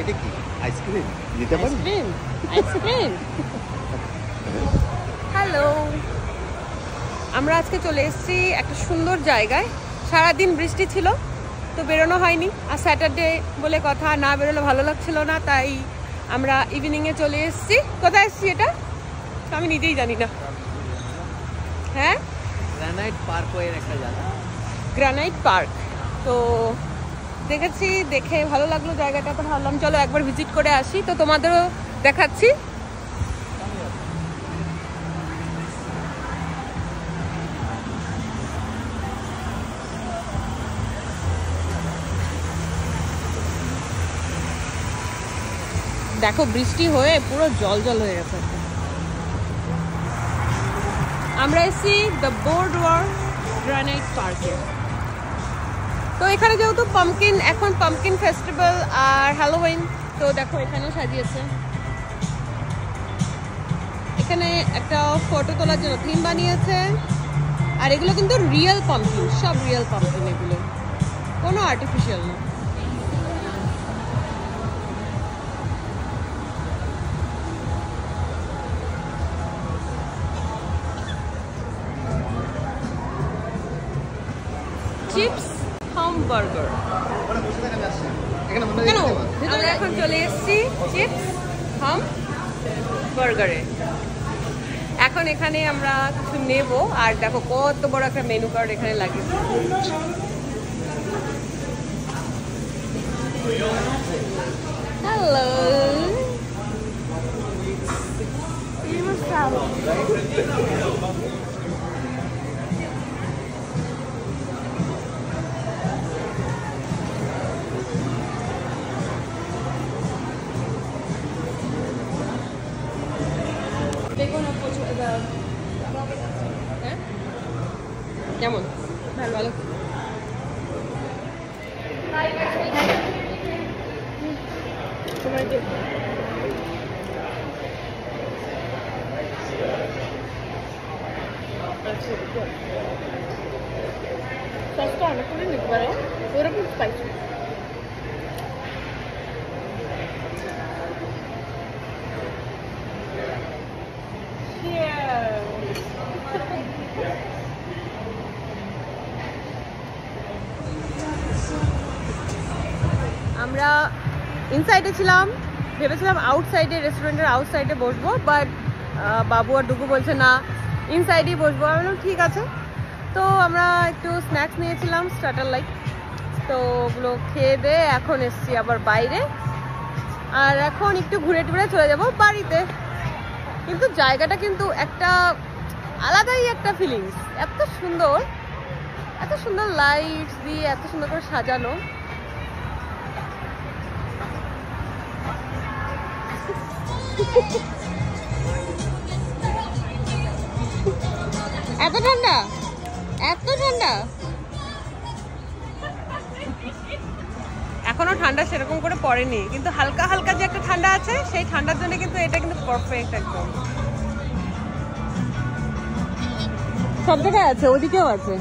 এটা কি আইসক্রিম নিতে পারি? আইসক্রিম। হ্যালো, আমরা আজকে চলে এসেছি একটা সুন্দর জায়গায়। সারাদিন বৃষ্টি ছিল তো বেরোনো হয়নি, আর স্যাটারডে বলে কথা, না বেরোলে ভালো লাগছিল না, তাই আমরা ইভিনিংয়ে চলে এসেছি। কোথায় এসেছি এটা আমি নিজেই জানি না। হ্যাঁ, গ্রানাইট পার্কওয়ের একটা জায়গা, গ্রানাইট পার্ক। তো দেখেছি, দেখে ভালো লাগলো জায়গাটা, তো ভাবলাম চলো একবার ভিজিট করে আসি। তো তোমাদেরও দেখাচ্ছি। দেখো বৃষ্টি হয়ে পুরো জল জল হয়ে গেছে। আমরা এসেছি দ্য বোর্ডওয়ার্ক গ্রানাইট পার্কে। তো এখানে যেহেতু পাম্পকিন, এখন পাম্পকিন ফেস্টিভ্যাল আর হ্যালোউইন, তো দেখো এখানেও সাজিয়েছে। এখানে একটা ফটো তোলার জন্য থিম বানিয়েছে, আর এগুলো কিন্তু রিয়েল পাম্পকিন, সব রিয়েল পাম্পকিন, এগুলো কোনো আর্টিফিশিয়াল না। চিপস হামবার্গার, আমরা এখন চলে এসেছি চিপস হামবার্গারে। এখন এখানে আমরা কিছু নেব, আর দেখো কত বড় একটা মেনু কার্ড এখানে লাগিয়েছে। হ্যালো, কেমন? ভালো। সসটা অনেক করে নিতে পারো, ওরকম স্পাইসি। আমরা ইনসাইডে ছিলাম, ভেবেছিলাম আউটসাইডে, রেস্টুরেন্টের আউটসাইডে বসবো, বাট বাবু আর ডুগু বলছে না ইনসাইডেই বসবো। আমি বললাম ঠিক আছে। তো আমরা একটু স্ন্যাক্স নিয়েছিলাম, স্টার্টার লাইক, তো ওগুলো খেয়ে দিয়ে এখন এসছি আবার বাইরে, আর এখন একটু ঘুরে টুরে চলে যাবো বাড়িতে। কিন্তু জায়গাটা কিন্তু একটা আলাদাই একটা ফিলিংস, এত সুন্দর লাইটস দিয়ে এত সুন্দর করে সাজানো। এত ঠান্ডা এখনো ঠান্ডা সেরকম করে পড়েনি, কিন্তু হালকা হালকা যে একটা ঠান্ডা আছে, সেই ঠান্ডার জন্য কিন্তু এটা কিন্তু পারফেক্ট একদম। সব জায়গায় আছে, ওদিকেও আছে।